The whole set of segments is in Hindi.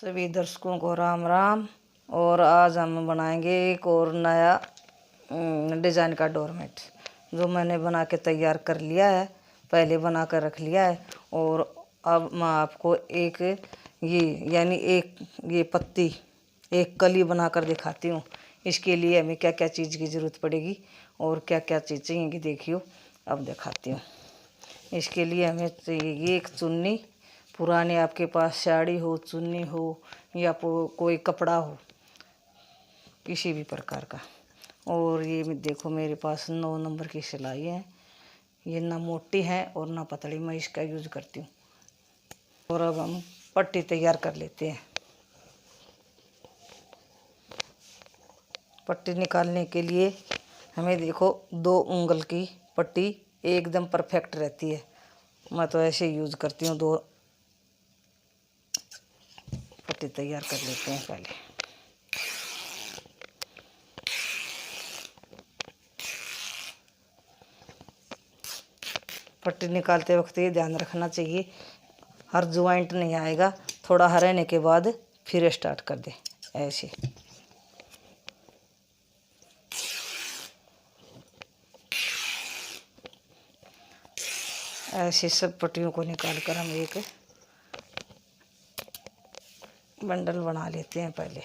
सभी दर्शकों को राम राम। और आज हम बनाएंगे एक और नया डिज़ाइन का डोरमेट जो मैंने बना के तैयार कर लिया है, पहले बना कर रख लिया है। और अब मैं आपको एक ये पत्ती, एक कली बना कर दिखाती हूँ। इसके लिए हमें क्या क्या चीज़ की ज़रूरत पड़ेगी और क्या क्या चीज़ चाहिए देखियो, अब दिखाती हूँ। इसके लिए हमें चाहिए एक चुन्नी, पुरानी आपके पास साड़ी हो, चुन्नी हो या कोई कपड़ा हो किसी भी प्रकार का। और ये देखो मेरे पास 9 नंबर की सिलाई है। ये ना मोटी है और ना पतली, मैं इसका यूज करती हूँ। और अब हम पट्टी तैयार कर लेते हैं। पट्टी निकालने के लिए हमें देखो 2 उंगल की पट्टी एकदम परफेक्ट रहती है। मैं तो ऐसे यूज करती हूँ। 2 पट्टी तैयार कर लेते हैं पहले। पट्टी निकालते वक्त ये ध्यान रखना चाहिए हर ज्वाइंट नहीं आएगा, थोड़ा हराने के बाद फिर स्टार्ट कर दे। ऐसे ऐसे सब पट्टियों को निकाल कर हम एक बंडल बना लेते हैं पहले।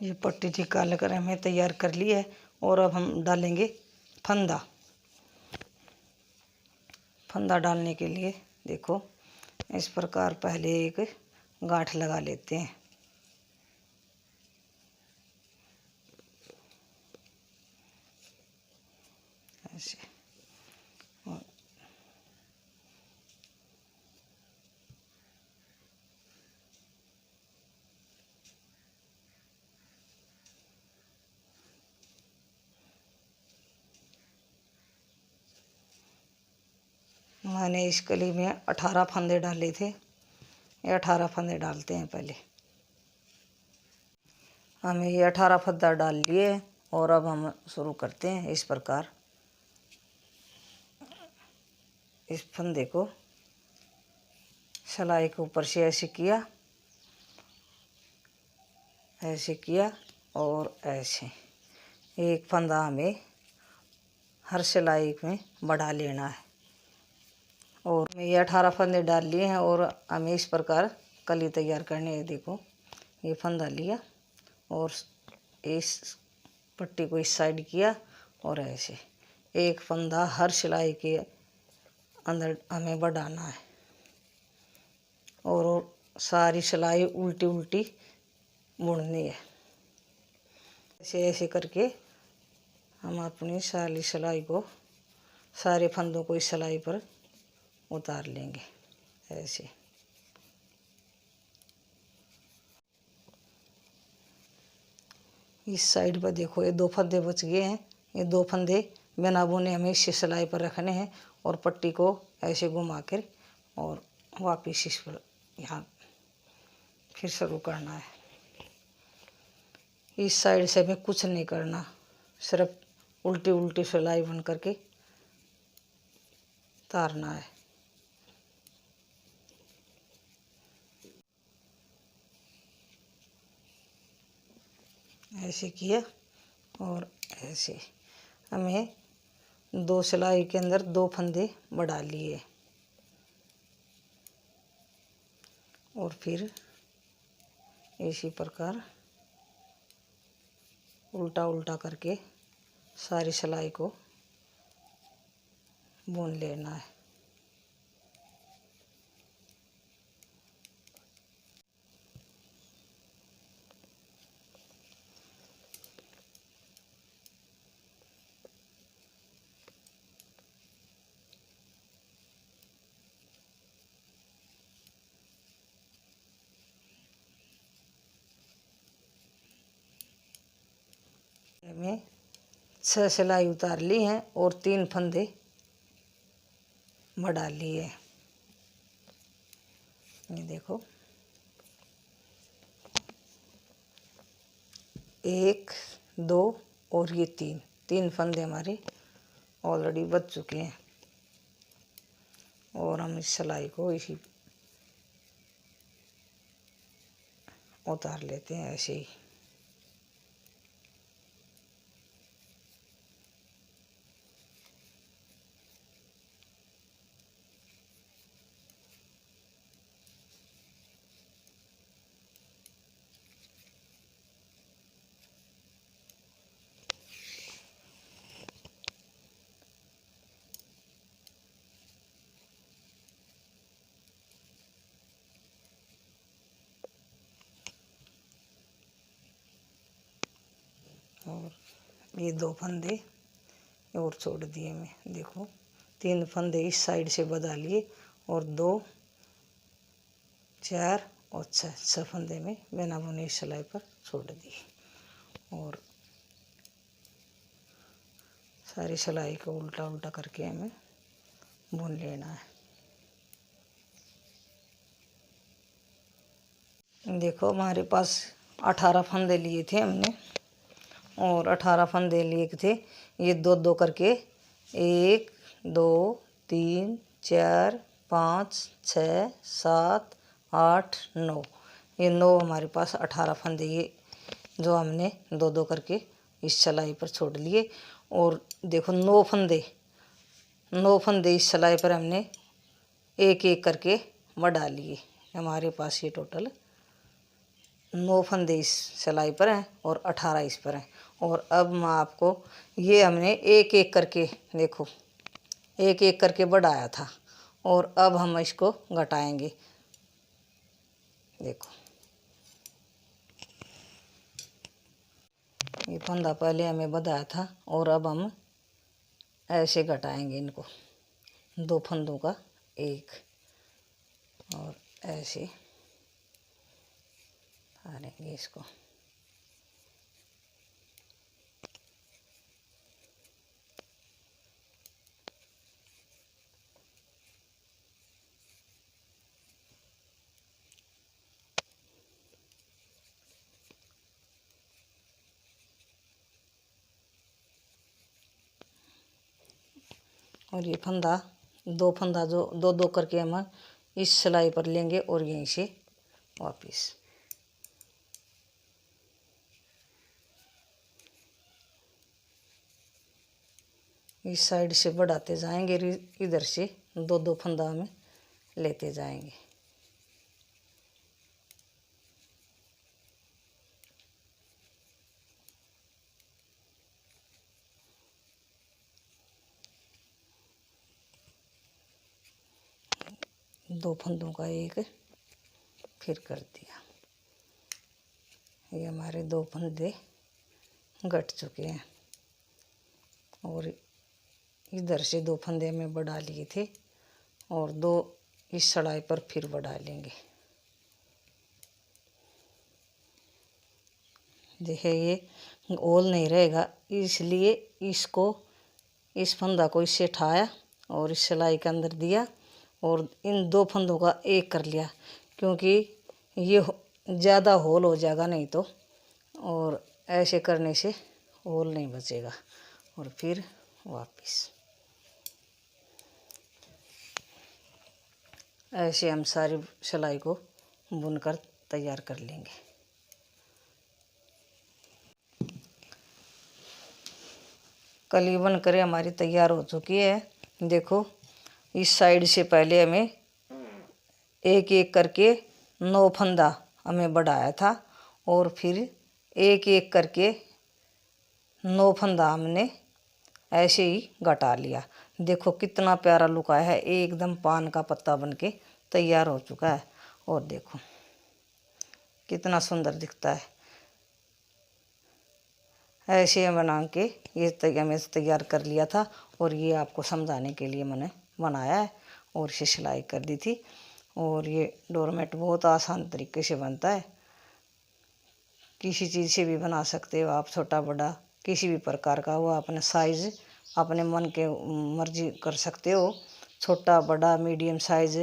ये पट्टी निकाल कर हमें तैयार कर ली है। और अब हम डालेंगे फंदा। फंदा डालने के लिए देखो इस प्रकार पहले एक गांठ लगा लेते हैं। ऐसे मैंने इस कली में 18 फंदे डाले थे। ये 18 फंदे डालते हैं पहले। हमें ये 18 फंदा डाल लिए और अब हम शुरू करते हैं। इस प्रकार इस फंदे को सिलाई के ऊपर से ऐसे किया, ऐसे किया और ऐसे एक फंदा हमें हर सिलाई में बढ़ा लेना है। और मैं ये 18 फंदे डाल लिए हैं और हमें इस प्रकार कली तैयार करनी है। देखो ये फंदा लिया और इस पट्टी को इस साइड किया और ऐसे एक फंदा हर सिलाई के अंदर हमें बढ़ाना है। और सारी सिलाई उल्टी उल्टी बुननी है। ऐसे ऐसे करके हम अपनी सारी सिलाई को, सारे फंदों को इस सिलाई पर उतार लेंगे। ऐसे इस साइड पर देखो ये 2 फंदे बच गए हैं। ये 2 फंदे बिना बुने हमें इस सिलाई पर रखने हैं और पट्टी को ऐसे घुमा कर और वापिस इस पर यहाँ फिर शुरू करना है। इस साइड से हमें कुछ नहीं करना, सिर्फ उल्टी उल्टी सिलाई बन करके उतारना है। ऐसे किया और ऐसे हमें 2 सिलाई के अंदर 2 फंदे बढ़ा लिए और फिर इसी प्रकार उल्टा उल्टा करके सारी सिलाई को बुन लेना है। 6 सिलाई उतार ली हैं और 3 फंदे बढ़ा लिए। ये देखो 1 2 और ये 3 फंदे हमारे ऑलरेडी बच चुके हैं और हम इस सिलाई को इसी उतार लेते हैं ऐसे ही। और ये 2 फंदे और छोड़ दिए मैं। देखो 3 फंदे इस साइड से बधा लिए और 2 4 और 6 फंदे में बिना बुने इस सिलाई पर छोड़ दिए और सारी सिलाई को उल्टा उल्टा करके हमें बुन लेना है। देखो हमारे पास 18 फंदे लिए थे हमने और 18 फंदे लिए थे। ये 2 करके 1 2 3 4 5 6 7 8 9, ये 9 हमारे पास 18 फंदे ये जो हमने 2 करके इस सिलाई पर छोड़ लिए। और देखो 9 फंदे इस सिलाई पर हमने एक एक करके बढ़ा लिए। हमारे पास ये टोटल 9 फंदे इस सिलाई पर हैं और 18 इस पर हैं। और अब मैं आपको ये हमने एक एक करके देखो एक एक करके बढ़ाया था और अब हम इसको घटाएंगे। देखो ये फंदा पहले हमें बढ़ाया था और अब हम ऐसे घटाएंगे इनको 2 फंदों का एक और ऐसे फाड़ेंगे इसको। और ये फंदा 2 फंदा जो 2 करके हम इस सिलाई पर लेंगे और यहीं से वापस इस साइड से बढ़ाते जाएंगे। इधर से 2 फंदा हमें लेते जाएंगे। दो फंदों का एक फिर कर दिया। ये हमारे 2 फंदे घट चुके हैं और इधर से 2 फंदे में बढ़ा लिए थे और 2 इस सिलाई पर फिर बढ़ा लेंगे। देखिए ये ओल नहीं रहेगा, इसलिए इसको इस फंदा को इससे उठाया और इस सिलाई के अंदर दिया और इन 2 फंदों का एक कर लिया, क्योंकि ये ज़्यादा होल हो जाएगा नहीं तो, और ऐसे करने से होल नहीं बचेगा। और फिर वापस ऐसे हम सारी सिलाई को बुनकर तैयार कर लेंगे। कली बन कर हमारी तैयार हो चुकी है। देखो इस साइड से पहले हमें एक एक करके 9 फंदा हमें बढ़ाया था और फिर एक एक करके 9 फंदा हमने ऐसे ही घटा लिया। देखो कितना प्यारा लुक आया है, एकदम पान का पत्ता बन के तैयार हो चुका है। और देखो कितना सुंदर दिखता है। ऐसे बना के ये मैं तैयार कर लिया था और ये आपको समझाने के लिए मैंने बनाया है और इसे सिलाई कर दी थी। और ये डोरमेट बहुत आसान तरीके से बनता है, किसी चीज़ से भी बना सकते हो आप, छोटा बड़ा किसी भी प्रकार का हो, अपने साइज अपने मन के मर्जी कर सकते हो, छोटा बड़ा मीडियम साइज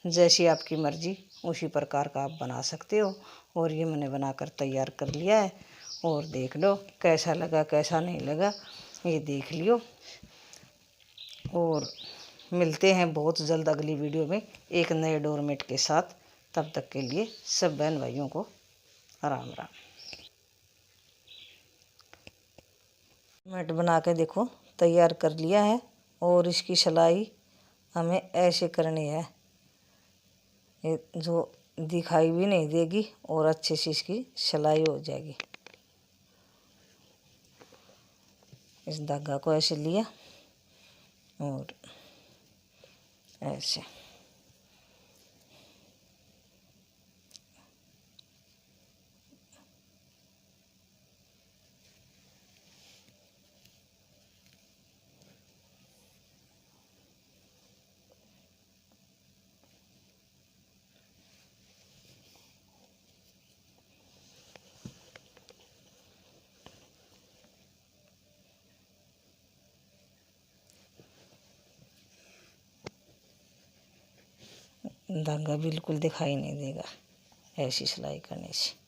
जैसी आपकी मर्जी उसी प्रकार का आप बना सकते हो। और ये मैंने बनाकर तैयार कर लिया है और देख लो कैसा लगा कैसा नहीं लगा, ये देख लियो। और मिलते हैं बहुत जल्द अगली वीडियो में एक नए डोरमेट के साथ। तब तक के लिए सब बहन भाइयों को राम राम। मैट बना के देखो तैयार कर लिया है और इसकी सिलाई हमें ऐसे करनी है, ये जो दिखाई भी नहीं देगी और अच्छे से इसकी सिलाई हो जाएगी। इस धागा को ऐसे लिया और ऐसे धागा बिल्कुल दिखाई नहीं देगा ऐसी सिलाई करने से।